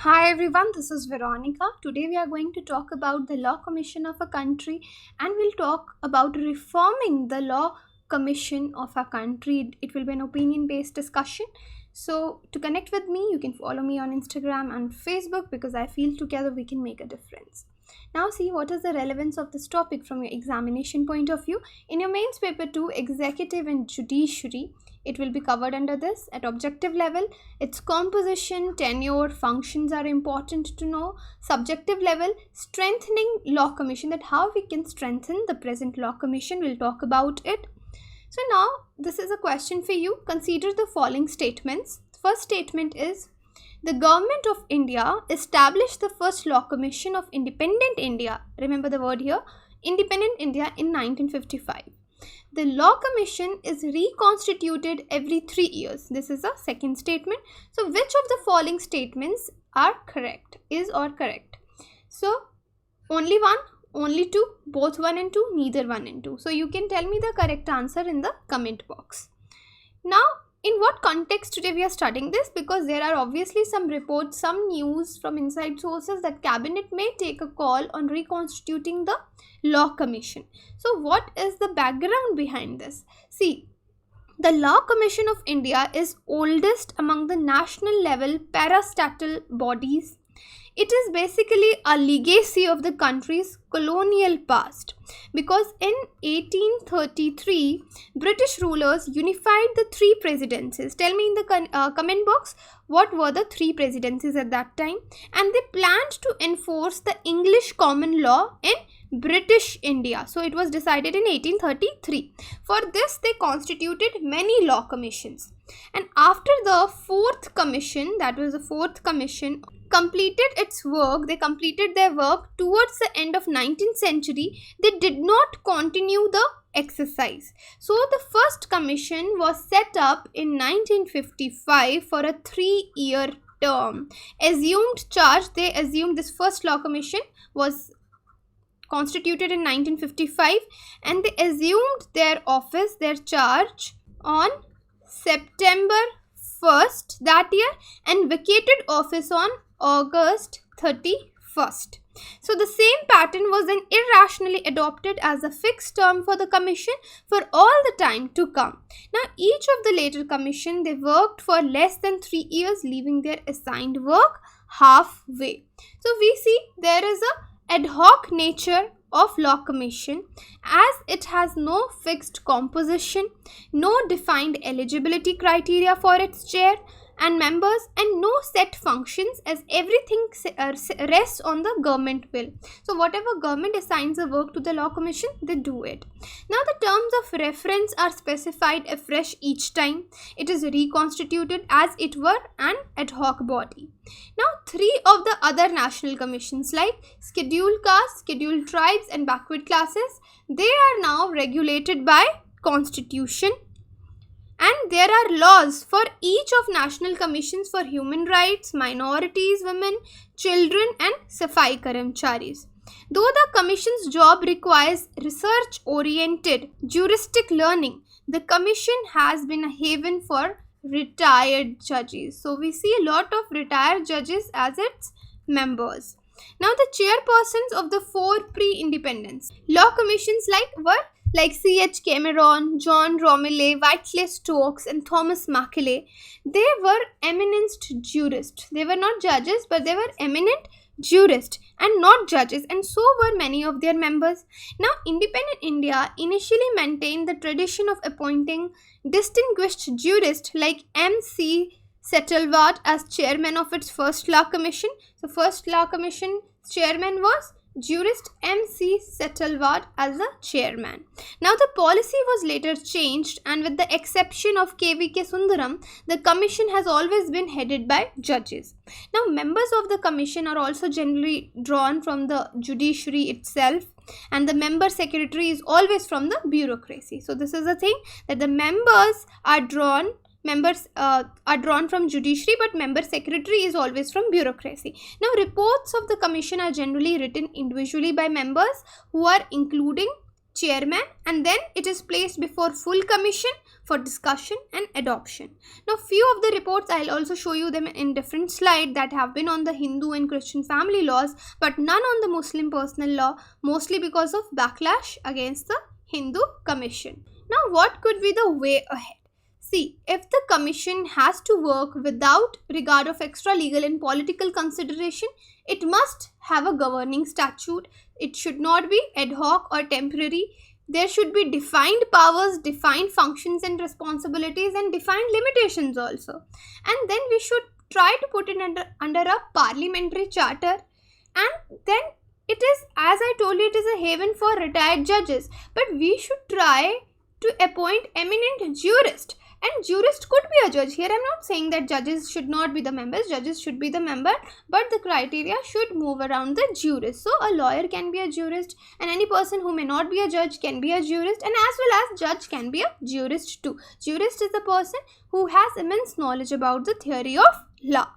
Hi everyone, this is Veronica. Today we are going to talk about the Law Commission of a country and we'll talk about reforming the Law Commission of a country. It will be an opinion-based discussion. So to connect with me, you can follow me on Instagram and Facebook because I feel together we can make a difference. Now see what is the relevance of this topic from your examination point of view. In your mains paper 2, Executive and Judiciary, it will be covered under this. At objective level, its composition, tenure, functions are important to know. Subjective level, strengthening Law Commission, that how we can strengthen the present Law Commission, we'll talk about it. So now this is a question for you. Consider the following statements. First statement is, the Government of India established the first Law Commission of Independent India. Remember the word here, Independent India, in 1955. The Law Commission is reconstituted every 3 years. This is a second statement. So which of the following statements are correct? Is or correct? So only one, only two, both 1 and 2, neither 1 and 2. So you can tell me the correct answer in the comment box. Now, in what context today we are studying this? Because there are obviously some reports, some news from inside sources that cabinet may take a call on reconstituting the Law Commission. So what is the background behind this? See, the Law Commission of India is oldest among the national level parastatal bodies. It is basically a legacy of the country's colonial past, because in 1833, British rulers unified the 3 presidencies. Tell me in the comment box, what were the 3 presidencies at that time? And they planned to enforce the English common law in British India. So it was decided in 1833. For this, they constituted many law commissions. And after the 4th commission, that was the 4th commission, completed its work, they completed their work towards the end of 19th century, they did not continue the exercise. So the first commission was set up in 1955 for a 3-year term. Assumed charge, they assumed this first law commission was constituted in 1955 and they assumed their office, their charge on September 1st that year and vacated office on August 31st. So the same pattern was then irrationally adopted as a fixed term for the commission for all the time to come. Now each of the later commission, they worked for less than 3 years, leaving their assigned work halfway. So we see there is a ad hoc nature of Law Commission as it has no fixed composition, no defined eligibility criteria for its chair and members, and no set functions, as everything rests on the government will. So whatever government assigns the work to the Law Commission, they do it. Now the terms of reference are specified afresh each time. It is reconstituted as it were an ad hoc body. Now 3 of the other national commissions like scheduled castes, scheduled tribes and backward classes, they are now regulated by constitution. And there are laws for each of national commissions for human rights, minorities, women, children and Safai Karamcharis. Though the commission's job requires research-oriented juristic learning, the commission has been a haven for retired judges. So we see a lot of retired judges as its members. Now the chairpersons of the 4 pre-independence law commissions like C.H. Cameron, John Romilly, Whiteley Stokes and Thomas Macaulay, they were eminent jurists. They were not judges, but they were eminent jurists and not judges, and so were many of their members. Now, Independent India initially maintained the tradition of appointing distinguished jurists like M.C. Setalvad as chairman of its first Law Commission. So, first Law Commission chairman was jurist M.C. Setalvad as the chairman. Now the policy was later changed, and with the exception of K.V.K. Sundaram, the commission has always been headed by judges. Now members of the commission are also generally drawn from the judiciary itself, and the member secretary is always from the bureaucracy. So this is the thing, that the members are drawn from judiciary, but member secretary is always from bureaucracy. Now reports of the commission are generally written individually by members who are including chairman, and then it is placed before full commission for discussion and adoption. Now, few of the reports, I'll also show you them in different slides, that have been on the Hindu and Christian family laws, but none on the Muslim personal law, mostly because of backlash against the Hindu Commission. Now, what could be the way ahead? See, if the commission has to work without regard of extra legal and political consideration, it must have a governing statute. It should not be ad hoc or temporary. There should be defined powers, defined functions and responsibilities, and defined limitations also. And then we should try to put it under a parliamentary charter. And then it is, as I told you, it is a haven for retired judges. But we should try to appoint eminent jurists. And jurist could be a judge. Here I am not saying that judges should not be the members. Judges should be the member, but the criteria should move around the jurist. So a lawyer can be a jurist, and any person who may not be a judge can be a jurist, and as well as judge can be a jurist too. Jurist is the person who has immense knowledge about the theory of law.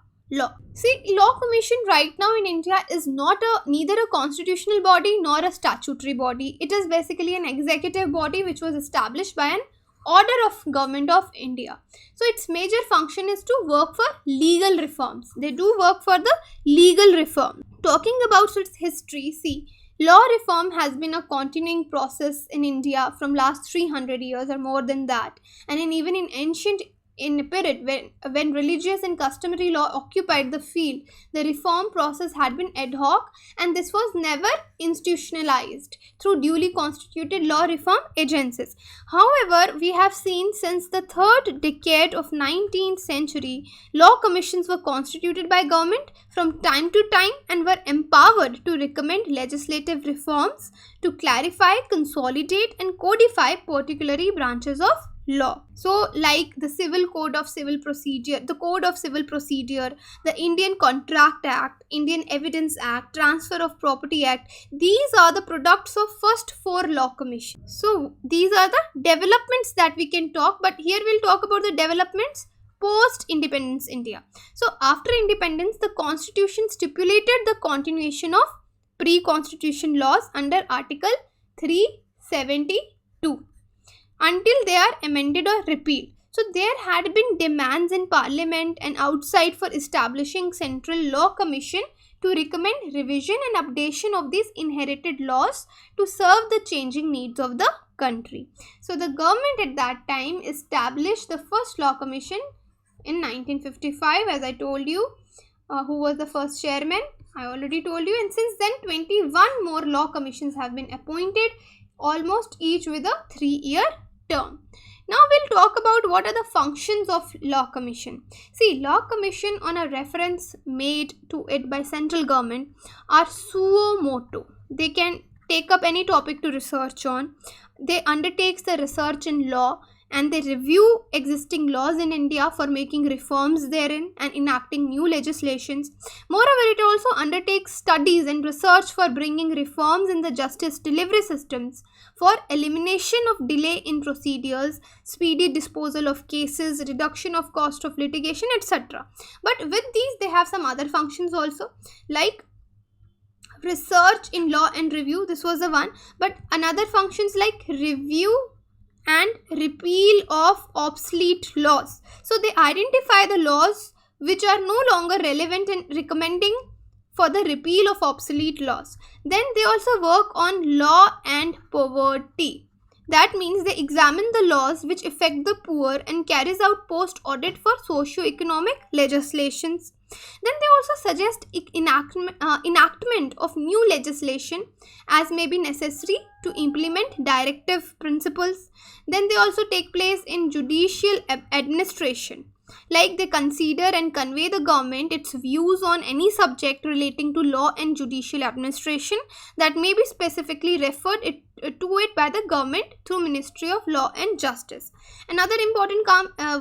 See, Law Commission right now in India is neither a constitutional body nor a statutory body. It is basically an executive body which was established by an order of Government of India. So its major function is to work for legal reforms. They do work for the legal reform. Talking about its history, see, law reform has been a continuing process in India from last 300 years or more than that. And even in ancient period when religious and customary law occupied the field, the reform process had been ad hoc, and this was never institutionalized through duly constituted law reform agencies. However, we have seen since the third decade of 19th century, law commissions were constituted by government from time to time and were empowered to recommend legislative reforms to clarify, consolidate and codify particular branches of law. So like the Civil Code of Civil Procedure, the Code of Civil Procedure, the Indian Contract Act, Indian Evidence Act, Transfer of Property Act, these are the products of first 4 law commissions. So these are the developments that we can talk, but here we'll talk about the developments post-independence India. So after independence, the constitution stipulated the continuation of pre-constitution laws under Article 372. Until they are amended or repealed. So there had been demands in Parliament and outside for establishing Central Law Commission to recommend revision and updation of these inherited laws to serve the changing needs of the country. So the government at that time established the first Law Commission in 1955, as I told you. Who was the first chairman? I already told you. And since then 21 more law commissions have been appointed, almost each with a 3-year term. Now we'll talk about what are the functions of Law Commission. See, Law Commission on a reference made to it by central government are suo motu. They can take up any topic to research on. They undertakes the research in law and they review existing laws in India for making reforms therein and enacting new legislations. Moreover, it also undertakes studies and research for bringing reforms in the justice delivery systems, for elimination of delay in procedures, speedy disposal of cases, reduction of cost of litigation, etc. But with these, they have some other functions also, like research in law and review. This was the one. But another functions like review and repeal of obsolete laws. So they identify the laws which are no longer relevant and recommending for the repeal of obsolete laws. Then they also work on law and poverty. That means they examine the laws which affect the poor and carries out post-audit for socio-economic legislations. Then they also suggest enactment of new legislation as may be necessary to implement directive principles. Then they also take place in judicial administration. Like they consider and convey the government its views on any subject relating to law and judicial administration that may be specifically referred to it by the government through Ministry of Law and Justice. Another important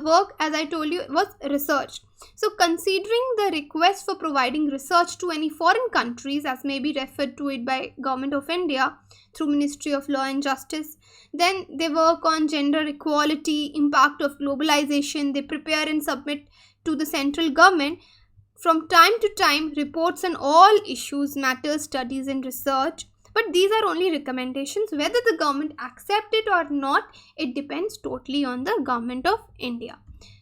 work, as I told you, was research. So considering the request for providing research to any foreign countries as may be referred to it by Government of India through Ministry of Law and Justice. Then they work on gender equality, impact of globalization. They prepare and submit to the central government from time to time reports on all issues, matters, studies and research. But these are only recommendations. Whether the government accept it or not, it depends totally on the government of India.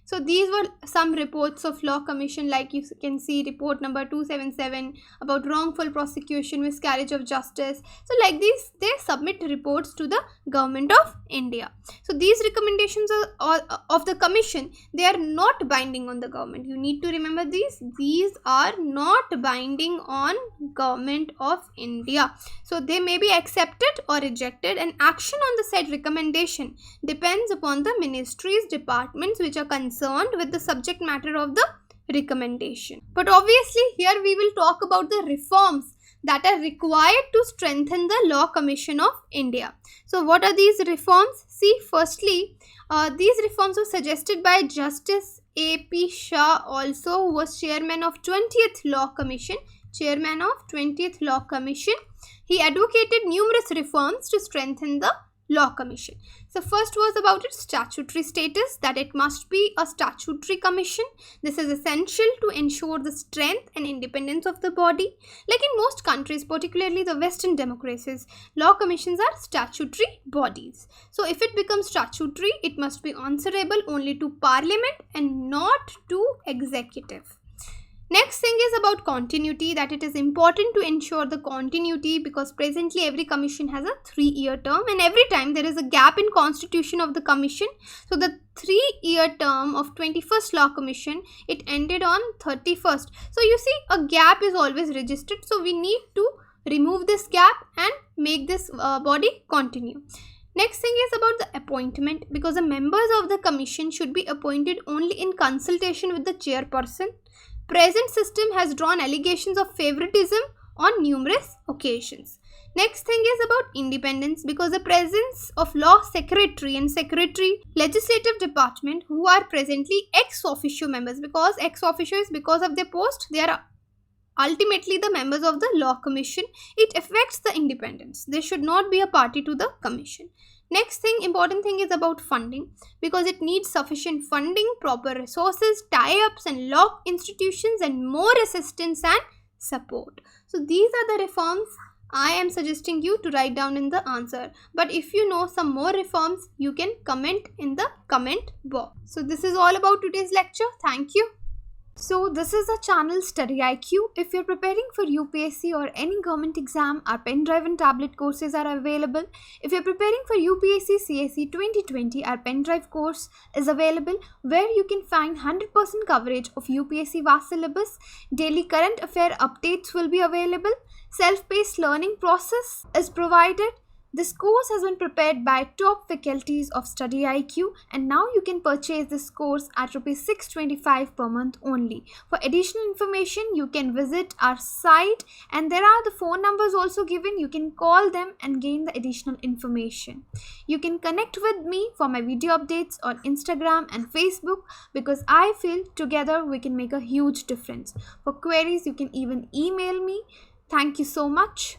So these were some reports of Law Commission, like you can see report number 277 about wrongful prosecution, miscarriage of justice. So like these, they submit reports to the government of India. So these recommendations are of the commission, they are not binding on the government. You need to remember these. These are not binding on government of India. So they may be accepted or rejected, and action on the said recommendation depends upon the ministries, departments which are concerned with the subject matter of the recommendation. But obviously here we will talk about the reforms that are required to strengthen the Law Commission of India. So what are these reforms? See, firstly, these reforms were suggested by Justice A.P. Shah, also who was chairman of 20th Law Commission. Chairman of 20th Law Commission. He advocated numerous reforms to strengthen the Law Commission. So first was about its statutory status, that it must be a statutory commission. This is essential to ensure the strength and independence of the body. Like in most countries, particularly the Western democracies, law commissions are statutory bodies. So if it becomes statutory, it must be answerable only to Parliament and not to executive. Next thing is about continuity, that it is important to ensure the continuity because presently every commission has a 3-year term, and every time there is a gap in constitution of the commission. So the 3-year term of 21st Law Commission, it ended on 31st. So you see, a gap is always registered. So we need to remove this gap and make this body continue. Next thing is about the appointment, because the members of the commission should be appointed only in consultation with the chairperson. Present system has drawn allegations of favoritism on numerous occasions. Next thing is about independence, because the presence of law secretary and secretary legislative department who are presently ex officio members, because ex officio is because of their post, they are ultimately the members of the Law Commission. It affects the independence. They should not be a party to the commission. Next thing, important thing is about funding, because it needs sufficient funding, proper resources, tie-ups and law institutions, and more assistance and support. So these are the reforms I am suggesting you to write down in the answer. But if you know some more reforms, you can comment in the comment box. So this is all about today's lecture. Thank you. So this is the channel StudyIQ. If you're preparing for UPSC or any government exam, our pen drive and tablet courses are available. If you're preparing for UPSC CSE 2020, our pen drive course is available, where you can find 100% coverage of UPSC vast syllabus. Daily current affair updates will be available. Self-paced learning process is provided. This course has been prepared by top faculties of StudyIQ, and now you can purchase this course at Rs 625 per month only. For additional information, you can visit our site, and there are the phone numbers also given. You can call them and gain the additional information. You can connect with me for my video updates on Instagram and Facebook, because I feel together we can make a huge difference. For queries, you can even email me. Thank you so much.